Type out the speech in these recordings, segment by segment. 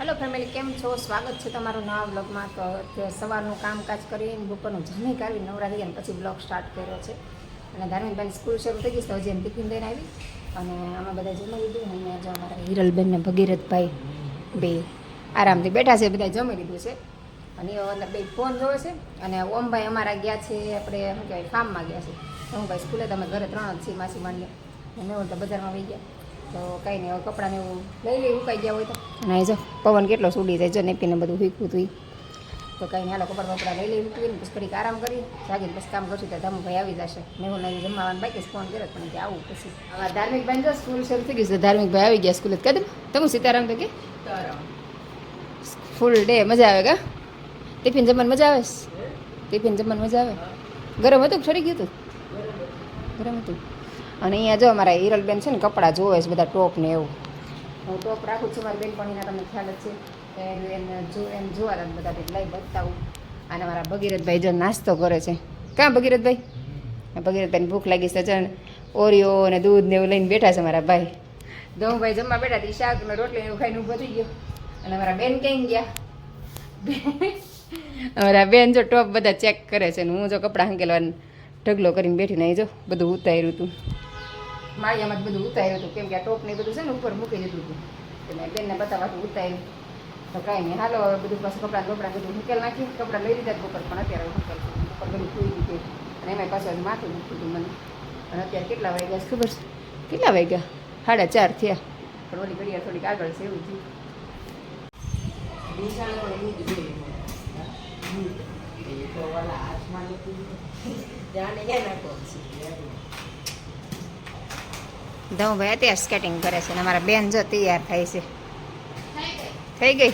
Hello family, કેમ છો? સ્વાગત છે તમારું નવા બ્લોગમાં. તો અત્યારે સવારનું કામકાજ કરીને બપોરનું જમી કાઢી નવરા થઈ ગયા પછી બ્લોગ સ્ટાર્ટ કર્યો છે. અને ધાર્મિકભાઈ સ્કૂલ શરૂ થઈ ગઈ તો હજી એમ ટિફિન દઈને આવી અને અમે બધા જમી લીધું. અને જો અમારા હિરલબેન ને ભગીરથભાઈ બે આરામથી બેઠા છે, બધા જમી લીધું છે. અને એ અંદર બે ફોન જોવે છે. અને ઓમભાઈ અમારા ગયા છે, આપણે શું કહેવાય, ફાર્મમાં ગયા છે. ઓમભાઈ સ્કૂલે તમે ઘરે 3 જ છીએ, માસી માંડીએ અને મેં તો બજારમાં આવી ગયા. તો કંઈ નહીં, હવે કપડાને એવું લઈ લઈ ઉકાઈ ગયા હોય તો. અને જો પવન કેટલો સુડી જાય, જો નેપીને બધું વીખવું હતું. તો કંઈ નહીં, હાલો કપડા લઈ લઈ મૂકીને પછી ઘડીક આરામ કરી જાગીને પછી કામ કરશું. ત્યાં ધામુભાઈ આવી જશે. મેં નહીં જમવાનું બાકી ફોન કર્યો પણ કે આવું પછી. હવે ધાર્મિકભાઈ જો સ્કૂલ શરૂ થઈ ગઈ છે. ધાર્મિકભાઈ આવી ગયા સ્કૂલે. કદમ તમે સીતારામ તો કે ફૂલ ડે મજા આવે. કા ટિફિન જમવાની મજા આવે? ટિફિન જમવાની મજા આવે? ગરમ હતું કે સડી ગયું હતું? ગરમ હતું. અને અહીંયા જો અમારા હિરલબેન છે ને કપડાં જોવે છે બધા, ટોપ ને એવું. હું ટોપ રાખું છું મારી બેનપણીના, તમને ખ્યાલ જ છે. એમ જોવા બધા લઈ બતાવું. અને મારા ભગીરથભાઈ જો નાસ્તો કરે છે. ક્યાં ભગીરથભાઈ? ભગીરથભાઈને ભૂખ લાગી છે. ચણ ઓરિયો અને દૂધ ને એવું લઈને બેઠા છે મારા ભાઈ. દઉંભાઈ જમવા બેઠા હતી, શાક ને રોટલી એવું ખાઈને ઊભો થઈ ગયો. અને અમારા બેન ક્યાં ગયા? અમારા બેન જો ટોપ બધા ચેક કરે છે ને હું જો કપડાં હંકેલવાનું ઢગલો કરીને બેઠીને અહીં જો બધું ઉતાર્યું હતું. માળિયામાં જ બધું ઉતાર્યું હતું, કેમ કે આ ટોપ ને બધું છે ને ઉપર મૂકી દીધું હતું. તો મેં બેનને બતાવવાનું ઉતાર્યું. તો કાંઈ નહીં, હાલો હવે બધું પાછું કપડાં બધું મૂકેલ નાખી. કપડાં લઈ લીધા બપોર, પણ અત્યારે મૂકેલ ઉપર બધું ખોઈ દીધું. અને એમાં પાછું માથું મૂકી દીધું મને. અને અત્યારે કેટલા વાગ્યા ખબર છે? કેટલા વાગ્યા? 4:30 થયા. પણ ઓલી ઘડિયાળ થોડીક આગળ છે એવું થયું. ધઉંભાઈ અત્યારે સ્કેટિંગ કરે છે ને અમારા બેન જો તૈયાર થાય છે. થઈ ગઈ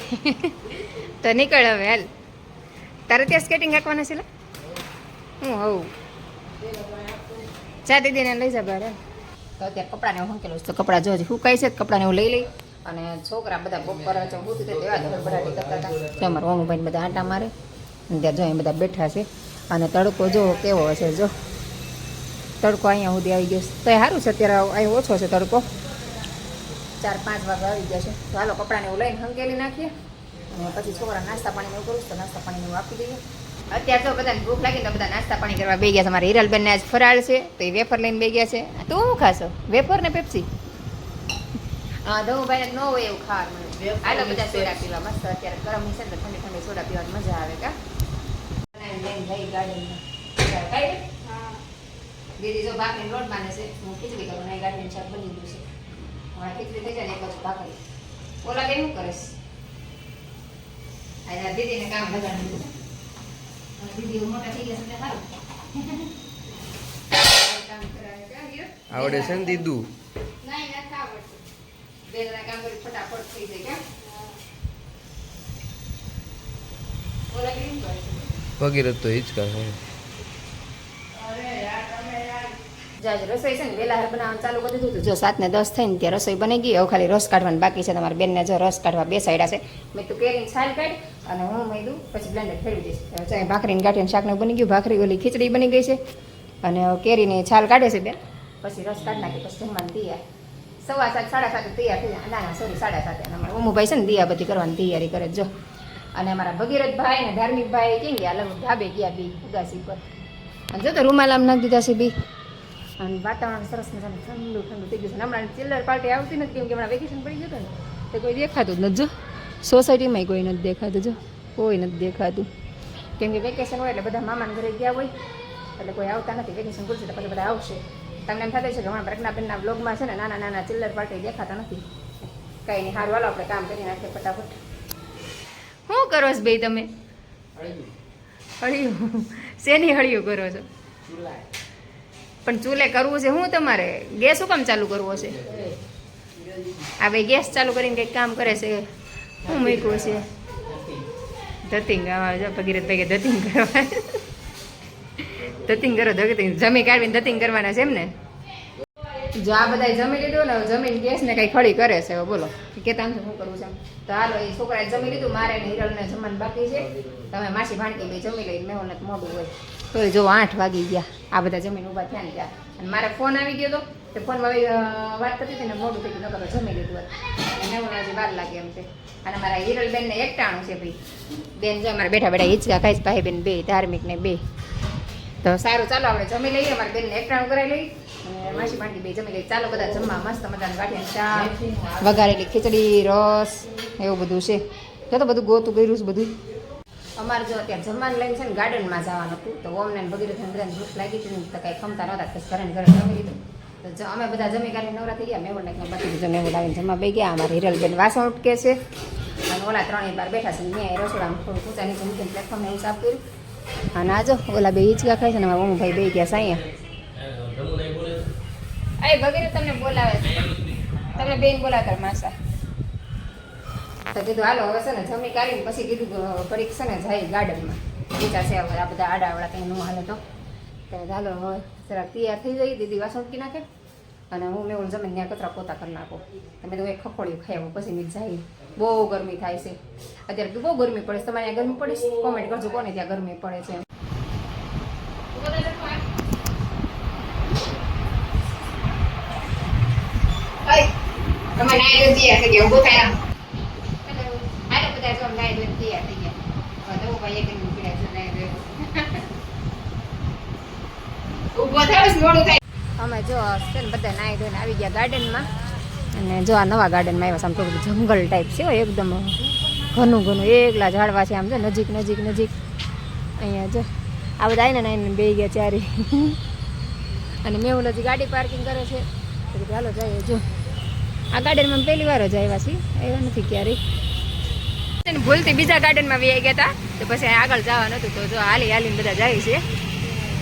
તો નીકળ હવે, હાલ. તારે ત્યાં સ્કેટિંગ રાખવાના છે? હું હોઉં ચા દીદીને લઈ જા બહાર. તો અત્યારે કપડાને હું હંકેલું તો કપડાં જો સુકાય છે, કપડાને હું લઈ લઈ. અને છોકરા બધા બપોર હું તેવા ધબડાટી કરતા હતા. અમારા ઓમભાઈને બધા આંટા મારે અને ત્યાં જો અહીં બધા બેઠા છે. અને તડકો જો કેવો હશે, જો તડકો અહીંયા સુધી આવી ગયો છે. તો એ સારું છે, અત્યારે અહીં ઓછો છે તડકો. 4-5 વાગે આવી ગયા છે. તો હાલો કપડાને એવું લઈને હંકેલી નાખીએ. અને પછી છોકરા નાસ્તા પાણીને એવું કરું તો નાસ્તા પાણીને એવું આપી દઈએ. અત્યારે તો બધાને ભૂખ લાગી તો બધા નાસ્તા પાણી કરવા બે ગયા છે. મારા હિરલબેનને આજ ફરાળ છે તો એ વેફર લઈને બે ગયા છે. તું શું ખાશો? વેફર ને પેપ્સી? હા, દઉંભાઈને ન હોય એવું ખાવાનું. હાલો બધા સોડા પીવા મસ્ત. અત્યારે ગરમ છે ને તો ઠંડી ઠંડી સોડા પીવાની મજા આવે. કા દીદી જો ભાખરી લોટ બાંધે છે, હું ખીચડી કરું. અહીં ગાડીનું શાક બની ગયું છે. હવે ખીચડી થઈ જાય ને એક બાજુ ભાખરી. ઓલા બેન શું કરીશ? આ દીદીને કામ લગાડી દીધું. દીદી મોટા થઈ ગયા છે સારું કામ કરાવે. આવડે છે ને દીદુ? નહીં, નથી આવડતું. બે જણા કામ કરી ફટાફટ થઈ જાય. કેમ ઓલા બેન શું કરે છે? ભગીરથ તો હિચકા છે. રસોઈ છે ને વહેલા બનાવવાનું ચાલુ કરી દીધું. જો 7:10 થઈ ને ત્યાં રસોઈ બની ગઈ. હવે ખાલી રસ કાઢવાની બાકી છે. તમારા બેનને જો રસ કાઢવા બેસાડ્યા છે. મેં તું કેરીની છાલ કાઢી અને હું મેં પછી બ્લેન્ડર ફેરવી દઈશ. ચાહે ભાખરીને ગાંઠીને શાકને બની ગયું, ભાખરી ઓલી ખીચડી બની ગઈ છે. અને કેરીની છાલ કાઢે છે બેન, પછી રસ કાઢી નાખી પછી જમવાનું તૈયાર. 7:15 7:30 તૈયાર થઈ જાય. ના સોરી 7:30. અને અમારા ઓમુભાઈ છે ને દિયા બધી કરવાની તૈયારી કરે જો. અને અમારા ભગીરથભાઈ અને ધાર્મિકભાઈ કેમ ગયા? લગભગ ધાબે ગયા બી ઉગાસી પર. અને જો તો રૂમાલ આમ નાખી દીધા છે બી. અને વાતાવરણ સરસ મજાનું ઠંડુ ઠંડુ થઈ ગયું છે. હમણાં ચિલ્લર પાર્ટી આવતી નથી, કેમ કે હમણાં વેકેશન પડી ગયું ને તો કોઈ દેખાતું જ નથી. જો સોસાયટીમાં કોઈ નથી દેખાતું, જો કોઈ નથી દેખાતું. કેમ કે વેકેશન હોય એટલે બધા મામાના ઘરે ગયા હોય એટલે કોઈ આવતા નથી. વેકેશન ખુલશે તો પછી બધા આવશે. તમને એમ થતું છે કે હમણાં પ્રજ્ઞાબેનના બ્લોગમાં છે ને નાના નાના ચિલ્લર પાર્ટી દેખાતા નથી. કંઈ નહીં, સારું હાલો આપણે કામ કરી નાખીએ ફટાફટ. શું કરો છો ભાઈ તમે? હળિયું? શેની હળિયું કરો છો? પણ ચૂલે કરવું છે શું તમારે? ગેસ શું કામ ચાલુ કરવો છે? આ ભાઈ ગેસ ચાલુ કરીને કંઈક કામ કરે છે. શું મૂક્યું છે? ધતિંગ. ભગીરથભાઈ કે ધતિંગ કરવા. ધતિંગ કરો. જમી કાઢીને ધતિંગ કરવાના છે એમ ને? જો આ બધા જમી લીધું ને, જમીન ગેસ ને કઈ ખડી કરે છે. બોલો કેતા શું કરવું છે? તો હાલો એ છોકરાએ જમી લીધું, મારે ને હિરલને જમવાનું બાકી છે. તમે માસી ભાણકી બે જમી લઈ, મેં મોડું હોય તો જો 8 વાગી ગયા. આ બધા જમીન ઊભા થયા ને ત્યાં અને મારે ફોન આવી ગયો હતો તો ફોનમાં વાત કરતી હતી ને મોડું થઈ ગયું નકર જમી લીધું હતું અને હું હજી વાર લાગે એમ છે અને મારા હિરલબેનને એકટાણું છે ભાઈ બેન જો અમારે બેઠા બેઠા હિંચકા ખાઈશ ભાઈ બેન બે ધાર્મિક ને બે તો સારું ચાલો આપણે જમી લઈએ અમારી બેનને એકટાણું કરાવી લઈએ અને માસી પાંડી બે જમી લઈએ ચાલો બધા જમવા મસ્ત મજાનું ગાંઠિયાનું શાક વઘારેલી ખીચડી રસ એવું બધું છે જો તો બધું ગોતું કર્યું છે બધું અમારે જો અત્યારે જમવાનું લઈને છે ને ગાર્ડનમાં જવાનું હતું તો ઓમલાઈન ભગીરથ બધાને ભૂખ લાગી હતી તો કાંઈ ખમતા નહોતા પછી ઘરે ઘરે જમી લીધું તો અમે બધા જમી કરીને નવરા થઈ ગયા મેવડ નાખીને બાકી બીજું મેવડ આવીને જમવા બે ગયા અમારે હિરલબેન વાસણ ઉટકે છે અને ઓલા ત્રણેય બાર બેઠા છે મેં રસોડામાં થોડું ઊંચા નીચે મૂકીને પ્લેટફોર્મ એવું સાફ કર્યું અને આજો ઓલા બે હિંચકા ખાય છે ને મારા મમ્મી ભાઈ બે ગયા સાયા અરે ભગીરથ તમને બોલાવે છે તમને બેન બોલાવતા માસા તો કીધું હાલો હવે છે ને જમી કાઢીને પછી કીધું ઘડીક છે ને જાય ગાર્ડનમાં વિચાર છે હવે આ બધા આડાવડા કંઈ ન હાલે તો હાલો હવે જરાક તૈયાર થઈ જાય દીદી વાસણ મૂકી નાખે અને હું મેં જમીન ત્યાં કચરા પોતા કરી નાખો તમે તો એક ખખોડિયું ખાઈ આવો પછી મેં જાય બહુ ગરમી થાય છે અત્યારે તો બહુ ગરમી પડે છે તમારે ત્યાં ગરમી પડે છે કોમેન્ટ કરજો કોને ત્યાં ગરમી પડે છે તમે નાઈ દો તૈયાર થઈ ગયા ઉભો થાય હાલો બધા જો નાઈ દો તૈયાર થઈ ગયા તો ભાઈ એક પીડા છે નાઈ દો ઉભો થાય મોડું થાય અમે જો છે ને બધા નાઈ ધોઈને આવી ગયા ગાર્ડનમાં અને જો આ નવા ગાર્ડનમાં આવ્યા છે આમ થોડું જંગલ ટાઈપ છે એકદમ ઘણું ઘણું એકલા ઝાડવા છે આમ જો નજીક નજીક નજીક અહીંયા જો આ બધા આવીને નાઈને બે ગયા ચારી અને મેં ઓલા ગાડી પાર્કિંગ કરે છે તો ચાલો જઈએ જો આ ગાર્ડનમાં પહેલી વાર જ આવ્યા છીએ આવ્યા નથી ક્યારેય ભૂલથી બીજા ગાર્ડનમાં બી આવી ગયા હતા તો પછી આગળ જવાનું હતું તો જો હાલી હાલીને બધા જાય છે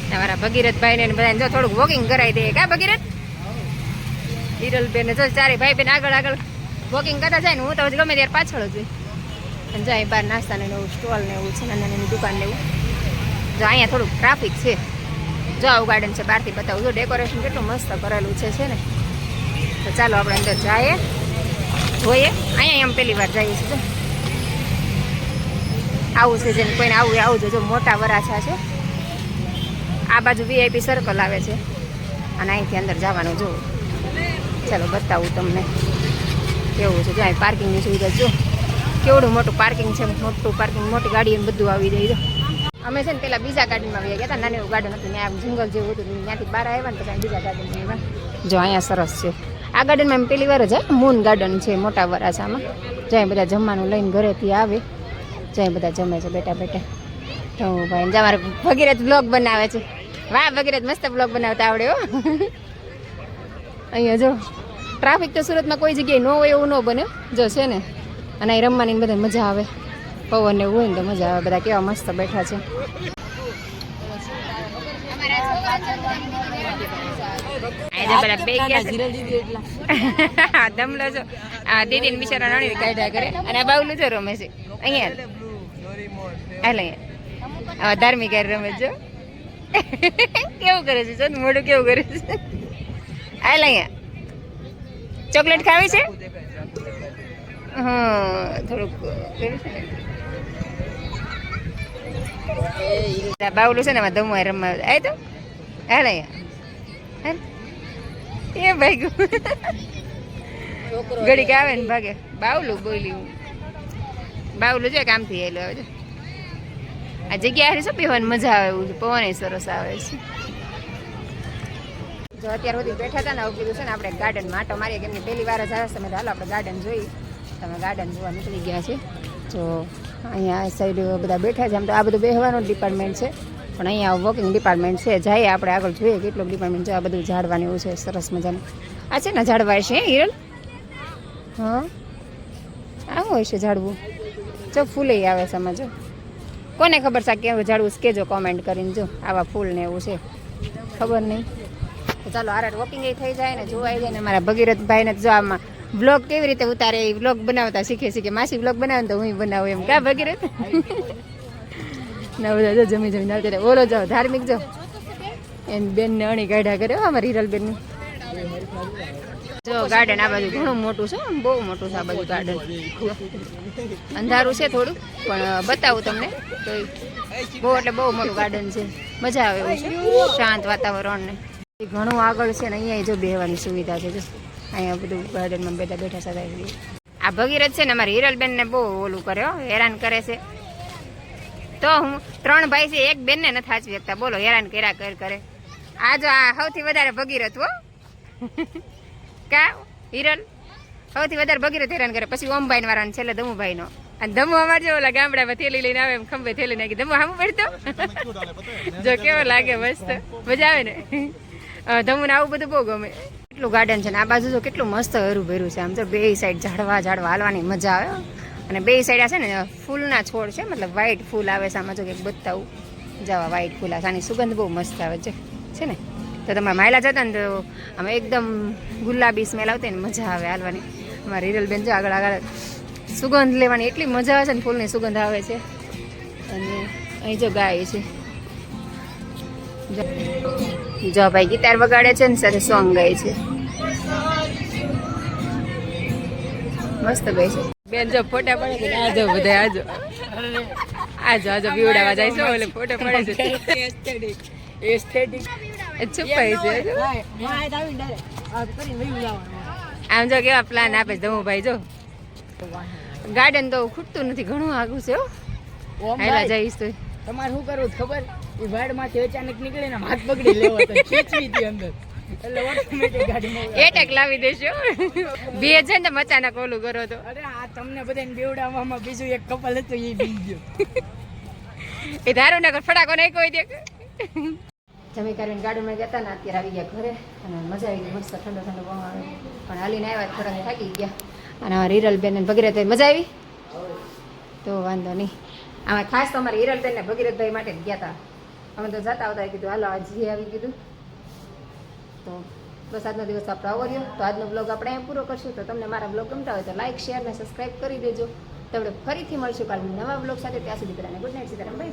તમારા ભગીરથભાઈ ને બધા જો થોડુંક વોકિંગ કરાવી દે કા ભગીરથ હિરલબેન જો ચારે ભાઈ બેન આગળ આગળ વોકિંગ કરતા જાય ને હું તો ગમે ત્યારે પાછળ જ અને જાય બહાર નાસ્તા ને એવું સ્ટોલ ને એવું છે નાની નાની દુકાન ને એવું જો અહીંયા થોડુંક ટ્રાફિક છે જો આવું ગાર્ડન છે બહારથી બતાવું જો ડેકોરેશન કેટલું મસ્ત કરેલું છે ને તો ચાલો આપણે અંદર જઈએ જોઈએ અહીંયા એમ પહેલી વાર જઈએ છીએ જો આવું છે જેને કોઈને આવું આવું જો મોટા વરાછા છે આ બાજુ VIP સર્કલ આવે છે અને અહીંથી અંદર જવાનું જો ચાલો બતાવું તમને કેવું છે જો અહીં પાર્કિંગની સુવિધા જો કેવડું મોટું પાર્કિંગ છે મોટું પાર્કિંગ મોટી ગાડી બધું આવી જાય જો અમે છે ને પેલા બીજા ગાર્ડનમાં આવી ગયા હતા નાનું એવું ગાર્ડન હતું ત્યાં જંગલ જેવું હતું ત્યાંથી બહાર આવ્યા ને પછી બીજા ગાર્ડનમાં આવ્યા જો અહીંયા સરસ છે આ ગાર્ડનમાં એમ પહેલી વાર જ મૂન ગાર્ડન છે મોટા વરાછામાં જ્યાં બધા જમવાનું લઈને ઘરેથી આવે જ્યાં બધા જમે છે બેઠા બેઠા તો ભાઈ તમારે ભગીરથ બ્લોગ બનાવે છે વાહ ભગીરથ મસ્ત બ્લોગ બનાવતા આવડે હો અહીંયા જો ટ્રાફિક તો સુરતમાં કોઈ જગ્યાએ ન હોય એવું ન બને જો છે ને અને અહીં રમવાની બધા મજા આવે પવન એવું હોય ને તો મજા આવે બધા કેવા મસ્ત બેઠા છે દમલો છો દીદી ને બિચારા નણી કાઢ્યા કરે અને આ બાવલું જો રમે છે અહીંયા હાલ અહીંયા ધાર્મિક રમે જો કેવું કરે છે જો મોઢું કેવું કરે છે હાલ અહીંયા ચોકલેટ ખાવી છે હા થોડુંક બાવલું છે ને એમાં ધમવા રમવા આય તો હાલ અહીંયા એ ભાઈ ઘડીક આવે ને ભાગે બાવલું બોલ્યું બાવલું છે કામથી આવેલું આવે છે આ જગ્યા હારી શું પીવાની મજા આવે એવું છે પવન સરસ આવે છે જો અત્યાર સુધી બેઠા હતા ને આવું કીધું છે ને આપણે ગાર્ડનમાં આટો મારીએ કેમ કે પહેલી વાર જ આવે તમે હાલો આપણે ગાર્ડન જોઈ તમે ગાર્ડન જોવા નીકળી ગયા છે જો અહીંયા આ સાઈડ બધા બેઠા છે આમ તો આ બધું બેહવાનું ડિપાર્ટમેન્ટ છે પણ અહીંયા વોકિંગ ડિપાર્ટમેન્ટ છે જઈએ આપણે આગળ જોઈએ કેટલું ડિપાર્ટમેન્ટ છે આ બધું ઝાડવાનું એવું છે સરસ મજાનું આ છે ને ઝાડવા છે હિરલ હા આવું હોય છે ઝાડવું જો ફૂલે આવે છે આમાં જો કોને ખબર છે કેવું ઝાડવું કહેજો કોમેન્ટ કરીને જો આવા ફૂલ ને એવું છે ખબર નહીં તો ચાલો આરાટ વોકિંગ એ થઈ જાય ને જોવાઈ જાય ને મારા ભગીરથભાઈને જો આમાં વ્લોગ કેવી રીતે ઉતારે એ વ્લોગ બનાવતા શીખે માસી વ્લોગ બનાવે ને તો હું બનાવું એમ કા ભગીરથ ના બધા જો જમી જમીને આવતા ઓલો જાઓ ધાર્મિક જો એની બેનને અણી કાઢ્યા કરે અમારી હિરલબેનની જો ગાર્ડન આ બાજુ ઘણું મોટું છે બહુ મોટું છે આ બાજુ ગાર્ડન અંધારું છે થોડું પણ બતાવું તમને તો બહુ એટલે બહુ મોટું ગાર્ડન છે મજા આવે એવું છે શાંત વાતાવરણ ને ઘણું આગળ છે ને અહીંયા જો બેહવાની સુવિધા છે જો અહીંયા બધું ગાર્ડનમાં બેઠા બેઠા સદાય. આ ભગીરથ છે ને અમારી હિરલબેનને બહુ ઓલું કરે હેરાન કરે છે. તો હું 3 ભાઈ છે એક બેનને નથી સાચવી શકતા બોલો હેરાન કર્યા કરે. આ જો આ સૌથી વધારે ભગીરથ હો કા હિરલ સૌથી વધારે ભગીરથ હેરાન કરે પછી ઓમભાઈ વાળા છેલ્લે દમુભાઈ નો. અને ધમુ અમારે જો ઓલા ગામડામાં થેલી લઈને આવે એમ ખંભે થેલી નાખી ધમુ સામું પડતો જો કેવો લાગે મસ્ત મજા આવે ને. ધમુને આવું બધું બહુ ગમે. કેટલું ગાર્ડન છે ને આ બાજુ જો કેટલું મસ્ત હરું ભર્યું છે. આમ તો બે સાઈડ ઝાડવા હાલવાની મજા આવે. અને બે સાઈડ છે ને ફૂલના છોડ છે મતલબ વ્હાઈટ ફૂલ આવે છે. આમાં જો કંઈક બતાવું જવા વ્હાઈટ ફૂલ આવે આની સુગંધ બહુ મસ્ત આવે છે ને. તો તમારે માયલા જતા ને તો આમાં એકદમ ગુલાબી સ્મેલ આવતી ને મજા આવે હાલવાની. અમારી હિરલબેન જો આગળ આગળ સુગંધ લેવાની એટલી મજા આવે છે ને ફૂલની સુગંધ આવે છે. અને અહીં જો ગાય છે જો ભાઈ ગિટાર વગાડે છે ને સાથે સોંગ ગાય છે મસ્ત ગાય છે. બેન જો ફોટા પડે છે આજો બધા આજો બીવડાવા જાય છે ઓલે ફોટો પડે છે એસ્થેટિક છુપાઈ છે. આમ જો કેવા પ્લાન આપે છે ધમુભાઈ જો. ગાર્ડન તો ખૂટતું નથી ઘણું આગું છે હાલા જઈશ તો. તમારે શું કરવું ખબર એ વાડમાંથી અચાનક નીકળે ને હાથ પકડી લેવો તો ખીચવી હતી અંદર એટલે ઓટોમેટિક ગાડીમાં એટેક લાવી દેશો બે છે ને અચાનક ઓલું કરો તો. અરે આ તમને બધાને બેવડાવવામાં બીજું એક કપલ હતું એ બી ગયો એ ધારું ના ફટાકો નહીં કોઈ દે. જમી કરીને ગાડીમાં જતા ને અત્યારે આવી ગયા ઘરે અને મજા આવી ગઈ મસ્ત ઠંડો ઠંડો પવન આવે પણ હાલીને આવ્યા થોડા થાકી ગયા. અને અમારી હિરલબેન ને ભગીરથ મજા આવી તો વાંધો નહીં. આમાં ખાસ તો અમારી હિરલબેન ને ભગીરથભાઈ માટે જ ગયા હતા. અમે તો જતા આવતા કીધું હાલો આજે આવી કીધું તો બસ આજનો દિવસ આપણો આવો રહ્યો. તો આજનો બ્લોગ આપણે અહીંયા પૂરો કરશું. તો તમને મારા બ્લોગ ગમતા હોય તો લાઈક શેર ને સબસ્ક્રાઈબ કરી દેજો. તો આપણે ફરીથી મળશું કાલે નવા બ્લોગ સાથે. ત્યાં સુધી બધાને ગુડ નાઇટ સીતારામ.